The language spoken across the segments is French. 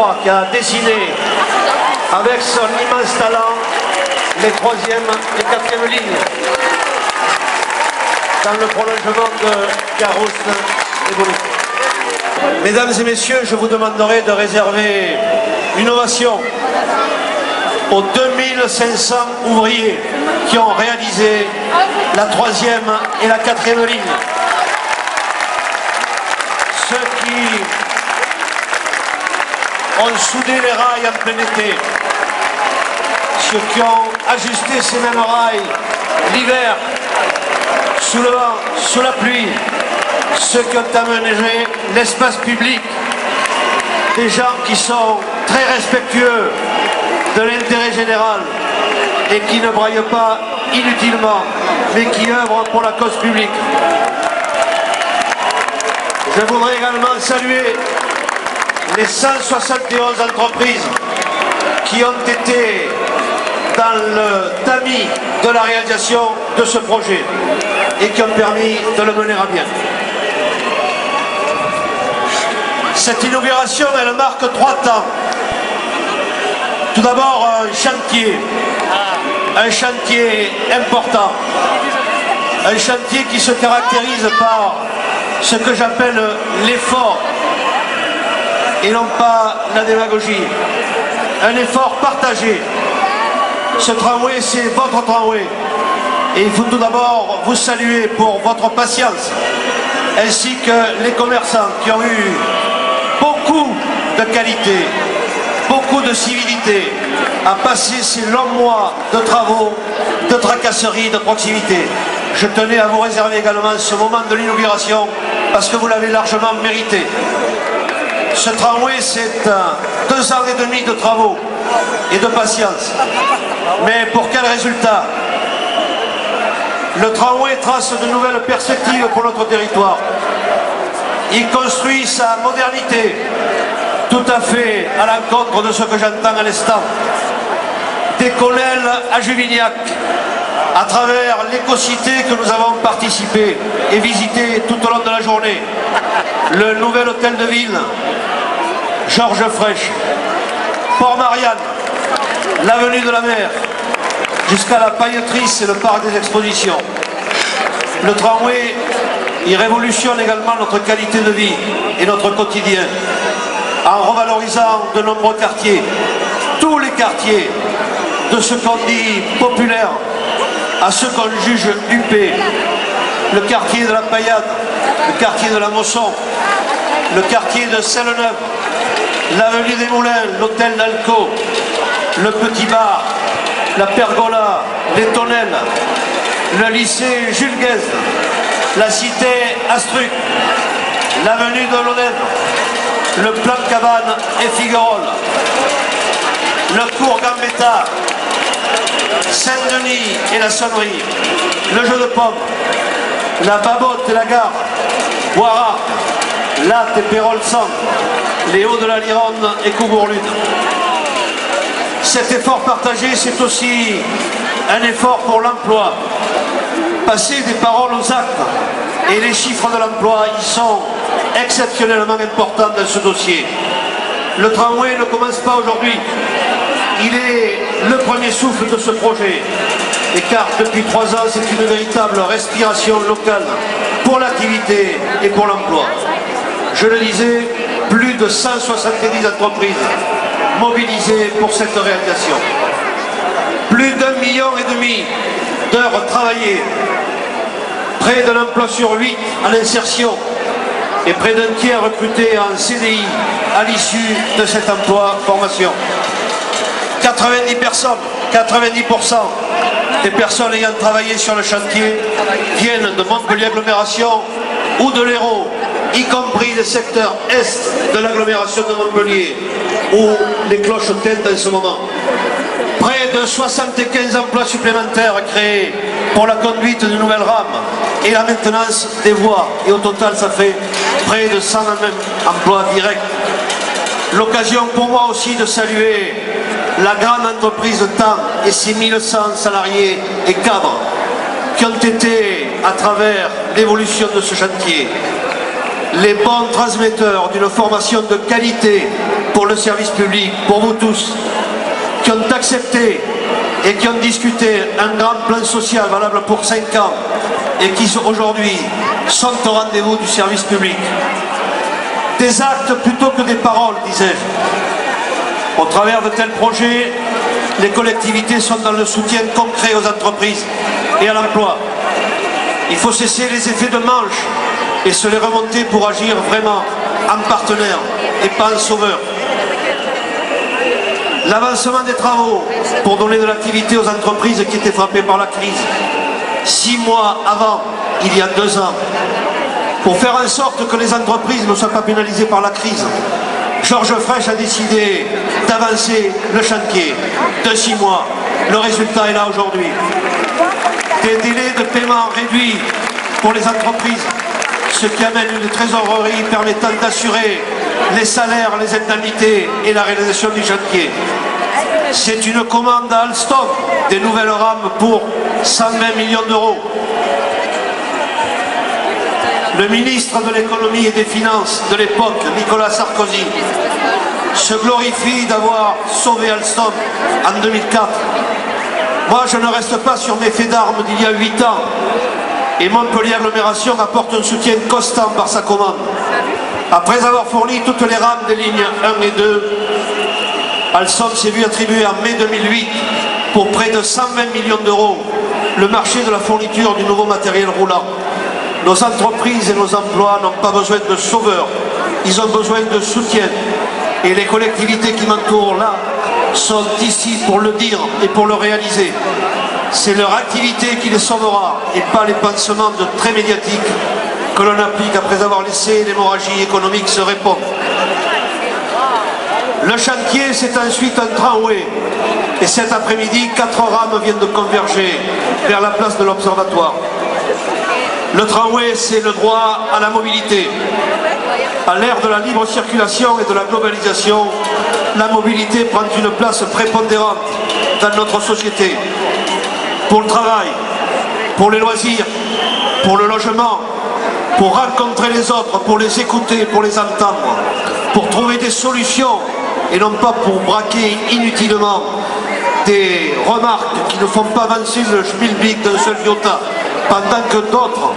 Lefroy qui a dessiné avec son immense talent les 3e et 4e lignes dans le prolongement de Garous et Bonnet. Mesdames et messieurs, je vous demanderai de réserver une ovation aux 2500 ouvriers qui ont réalisé la 3e et la 4e ligne. Ceux qui ont soudé les rails en plein été, ceux qui ont ajusté ces mêmes rails l'hiver, sous le vent, sous la pluie, ceux qui ont aménagé l'espace public, des gens qui sont très respectueux de l'intérêt général et qui ne braillent pas inutilement, mais qui œuvrent pour la cause publique. Je voudrais également saluer les 171 entreprises qui ont été dans le tamis de la réalisation de ce projet et qui ont permis de le mener à bien. Cette inauguration, elle marque 3 temps. Tout d'abord, un chantier important, un chantier qui se caractérise par ce que j'appelle l'effort et non pas la démagogie. Un effort partagé. Ce tramway, c'est votre tramway. Et il faut tout d'abord vous saluer pour votre patience, ainsi que les commerçants qui ont eu beaucoup de qualité, beaucoup de civilité à passer ces longs mois de travaux, de tracasseries, de proximité. Je tenais à vous réserver également ce moment de l'inauguration parce que vous l'avez largement mérité. Ce tramway, c'est 2 ans et demi de travaux et de patience. Mais pour quel résultat? Le tramway trace de nouvelles perspectives pour notre territoire. Il construit sa modernité, tout à fait à l'encontre de ce que j'entends à l'instant. Des Colelles à Juvignac, à travers l'éco-cité que nous avons participé et visité tout au long de la journée. Le nouvel hôtel de ville, Georges Frêche, Port-Marianne, l'avenue de la Mer, jusqu'à la Pailletrice et le parc des expositions. Le tramway, il révolutionne également notre qualité de vie et notre quotidien, en revalorisant de nombreux quartiers, tous les quartiers, de ce qu'on dit populaire à ce qu'on juge huppé. Le quartier de la Paillade, le quartier de la Mosson, le quartier de Selle-Neuve, l'avenue des Moulins, l'hôtel d'Alco, le petit bar, la pergola, les tonnelles, le lycée Jules Guesde, la cité Astruc, l'avenue de l'Oden, le plan Cabane et Figuerolles, le cours Gambetta, Saint-Denis et la Sonnerie, le jeu de pommes, la Babotte et la gare, Boirard, Latte et Pérol-Centre, les Hauts de la Lironde et Cougourlude. Cet effort partagé, c'est aussi un effort pour l'emploi. Passer des paroles aux actes, et les chiffres de l'emploi, ils sont exceptionnellement importants dans ce dossier. Le tramway ne commence pas aujourd'hui. Il est le premier souffle de ce projet. Et car depuis 3 ans, c'est une véritable respiration locale pour l'activité et pour l'emploi. Je le disais, plus de 170 entreprises mobilisées pour cette réalisation. Plus d'1,5 million d'heures travaillées, près d'un emploi sur 8 à l'insertion et près d'un tiers recruté en CDI à l'issue de cet emploi-formation. 90 personnes, 90% des personnes ayant travaillé sur le chantier viennent de Montpellier Agglomération ou de l'Hérault, y compris le secteur est de l'agglomération de Montpellier, où les cloches tintent en ce moment. Près de 75 emplois supplémentaires créés pour la conduite de nouvelles rames et la maintenance des voies. Et au total, ça fait près de 100 emplois directs. L'occasion pour moi aussi de saluer la grande entreprise TAM et ses 1100 salariés et cadres qui ont été à travers l'évolution de ce chantier. les bons transmetteurs d'une formation de qualité pour le service public, pour vous tous, qui ont accepté et qui ont discuté un grand plan social valable pour 5 ans et qui aujourd'hui sont au rendez-vous du service public. Des actes plutôt que des paroles, disais-je. Au travers de tels projets, les collectivités sont dans le soutien concret aux entreprises et à l'emploi. Il faut cesser les effets de manche et se les remonter pour agir vraiment en partenaire et pas en sauveur. L'avancement des travaux pour donner de l'activité aux entreprises qui étaient frappées par la crise. 6 mois avant, il y a 2 ans, pour faire en sorte que les entreprises ne soient pas pénalisées par la crise. Georges Frêche a décidé d'avancer le chantier de 6 mois. Le résultat est là aujourd'hui. Des délais de paiement réduits pour les entreprises, ce qui amène une trésorerie permettant d'assurer les salaires, les indemnités et la réalisation du chantier. C'est une commande à Alstom, des nouvelles rames pour 120 millions d'euros. Le ministre de l'économie et des finances de l'époque, Nicolas Sarkozy, se glorifie d'avoir sauvé Alstom en 2004. Moi, je ne reste pas sur mes faits d'armes d'il y a 8 ans. Et Montpellier Agglomération apporte un soutien constant par sa commande. Après avoir fourni toutes les rames des lignes 1 et 2, Alstom s'est vu attribuer en mai 2008 pour près de 120 millions d'euros le marché de la fourniture du nouveau matériel roulant. Nos entreprises et nos emplois n'ont pas besoin de sauveurs, ils ont besoin de soutien. Et les collectivités qui m'entourent là sont ici pour le dire et pour le réaliser. C'est leur activité qui les sauvera et pas les pansements de très médiatiques que l'on applique après avoir laissé l'hémorragie économique se répandre. Le chantier, c'est ensuite un tramway. Et cet après-midi, 4 rames viennent de converger vers la place de l'Observatoire. Le tramway, c'est le droit à la mobilité. À l'ère de la libre circulation et de la globalisation, la mobilité prend une place prépondérante dans notre société. Pour le travail, pour les loisirs, pour le logement, pour rencontrer les autres, pour les écouter, pour les entendre, pour trouver des solutions et non pas pour braquer inutilement des remarques qui ne font pas avancer le schmilblick d'un seul iota, pendant que d'autres,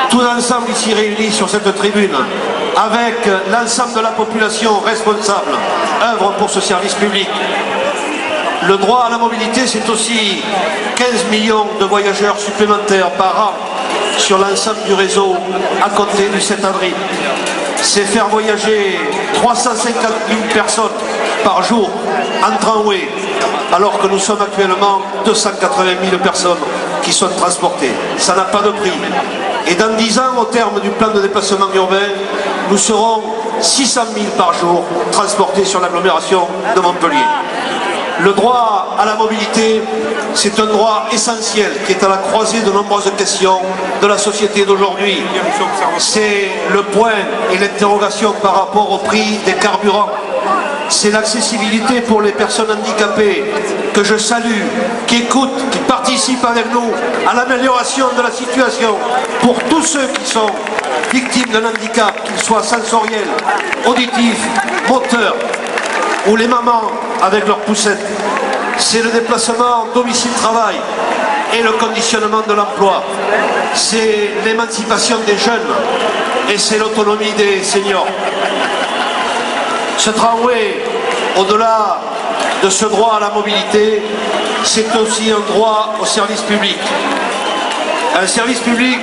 tous ensemble ici réunis sur cette tribune, avec l'ensemble de la population responsable, œuvrent pour ce service public. Le droit à la mobilité, c'est aussi 15 millions de voyageurs supplémentaires par an sur l'ensemble du réseau à compter du 7 avril. C'est faire voyager 350 000 personnes par jour en tramway, alors que nous sommes actuellement 280 000 personnes qui sont transportées. Ça n'a pas de prix. Et dans 10 ans, au terme du plan de déplacement urbain, nous serons 600 000 par jour transportés sur l'agglomération de Montpellier. Le droit à la mobilité, c'est un droit essentiel qui est à la croisée de nombreuses questions de la société d'aujourd'hui. C'est le point et l'interrogation par rapport au prix des carburants. C'est l'accessibilité pour les personnes handicapées que je salue, qui écoutent, qui participent avec nous à l'amélioration de la situation pour tous ceux qui sont victimes d'un handicap, qu'il soit sensoriel, auditif, moteur, ou les mamans avec leurs poussettes. C'est le déplacement domicile-travail et le conditionnement de l'emploi. C'est l'émancipation des jeunes et c'est l'autonomie des seniors. Ce tramway, au-delà de ce droit à la mobilité, c'est aussi un droit au service public. Un service public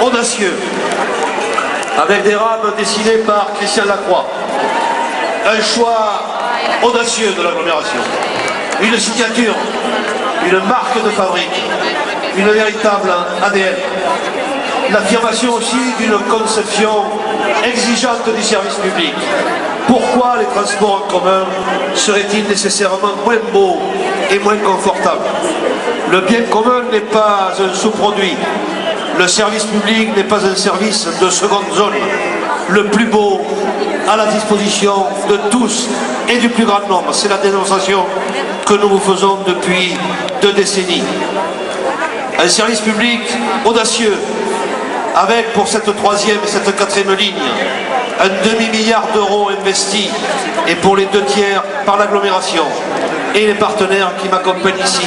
audacieux, avec des rames dessinées par Christian Lacroix. Un choix audacieux de l'agglomération. Une signature, une marque de fabrique, une véritable ADN. L'affirmation aussi d'une conception exigeante du service public. Pourquoi les transports en commun seraient-ils nécessairement moins beaux et moins confortables? Le bien commun n'est pas un sous-produit. Le service public n'est pas un service de seconde zone. Le plus beau, à la disposition de tous et du plus grand nombre. C'est la dénonciation que nous vous faisons depuis 2 décennies. Un service public audacieux, avec pour cette troisième et cette quatrième ligne un demi-milliard d'euros investis et pour les 2 tiers par l'agglomération et les partenaires qui m'accompagnent ici,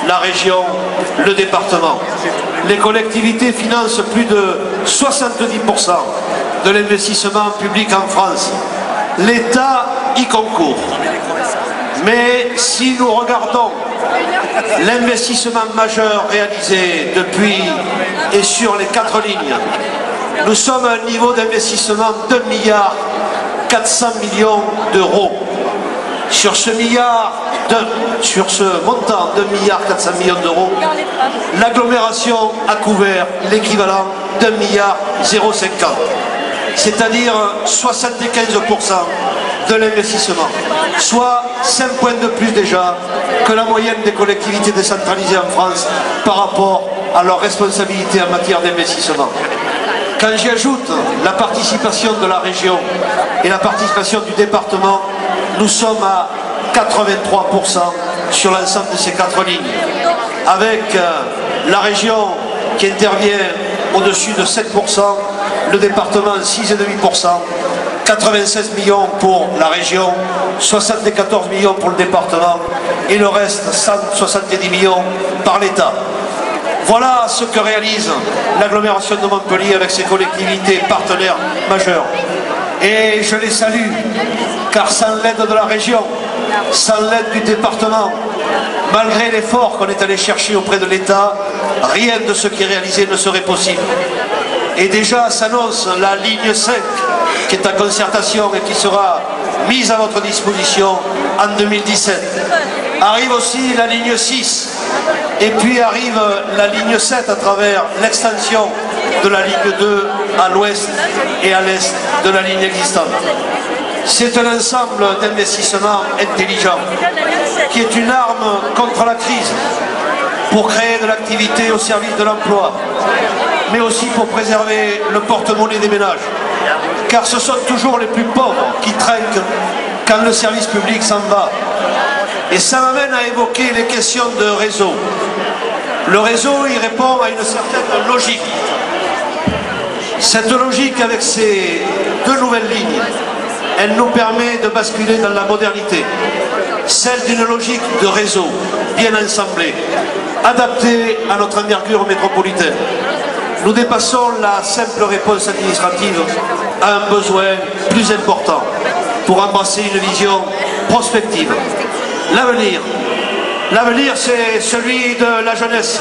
la région, le département. Les collectivités financent plus de 70% de l'investissement public en France. L'État y concourt. Mais si nous regardons l'investissement majeur réalisé depuis et sur les 4 lignes, nous sommes à un niveau d'investissement de 1,4 milliard d'euros. Sur ce montant de 1,4 milliard d'euros, l'agglomération a couvert l'équivalent d'1,050 milliard, c'est-à-dire 75% de l'investissement, soit 5 points de plus déjà que la moyenne des collectivités décentralisées en France par rapport à leur responsabilité en matière d'investissement. Quand j'y ajoute la participation de la région et la participation du département, nous sommes à 83% sur l'ensemble de ces 4 lignes, avec la région qui intervient au-dessus de 7%, le département 6,5%, 96 millions pour la région, 74 millions pour le département et le reste 170 millions par l'État. Voilà ce que réalise l'agglomération de Montpellier avec ses collectivités partenaires majeures. Et je les salue, car sans l'aide de la région, sans l'aide du département, malgré l'effort qu'on est allé chercher auprès de l'État, rien de ce qui est réalisé ne serait possible. Et déjà s'annonce la ligne 5, qui est en concertation et qui sera mise à votre disposition en 2017. Arrive aussi la ligne 6, et puis arrive la ligne 7 à travers l'extension de la ligne 2 à l'ouest et à l'est de la ligne existante. C'est un ensemble d'investissements intelligents qui est une arme contre la crise pour créer de l'activité au service de l'emploi, mais aussi pour préserver le porte-monnaie des ménages. Car ce sont toujours les plus pauvres qui trinquent quand le service public s'en va. Et ça m'amène à évoquer les questions de réseau. Le réseau, il répond à une certaine logique. Cette logique, avec ces 2 nouvelles lignes, elle nous permet de basculer dans la modernité. Celle d'une logique de réseau, bien ensemblée, adaptée à notre envergure métropolitaine. Nous dépassons la simple réponse administrative à un besoin plus important pour embrasser une vision prospective. L'avenir, c'est celui de la jeunesse,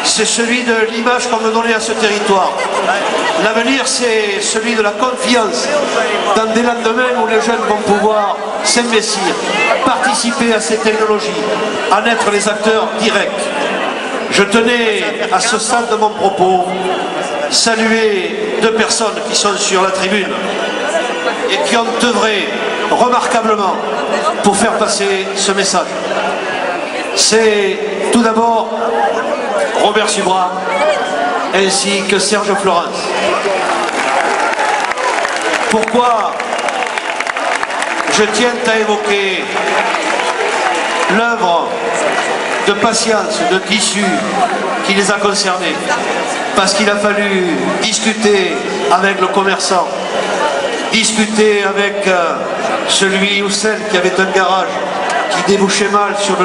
c'est celui de l'image qu'on veut donner à ce territoire. L'avenir, c'est celui de la confiance dans des lendemains où les jeunes vont pouvoir s'investir, participer à ces technologies, en être les acteurs directs. Je tenais, à ce stade de mon propos, saluer 2 personnes qui sont sur la tribune et qui ont œuvré remarquablement pour faire passer ce message. C'est tout d'abord Robert Subra ainsi que Serge Florence. Pourquoi je tiens à évoquer l'œuvre de patience, de tissu qui les a concernés? Parce qu'il a fallu discuter avec le commerçant, discuter avec celui ou celle qui avait un garage qui débouchait mal sur le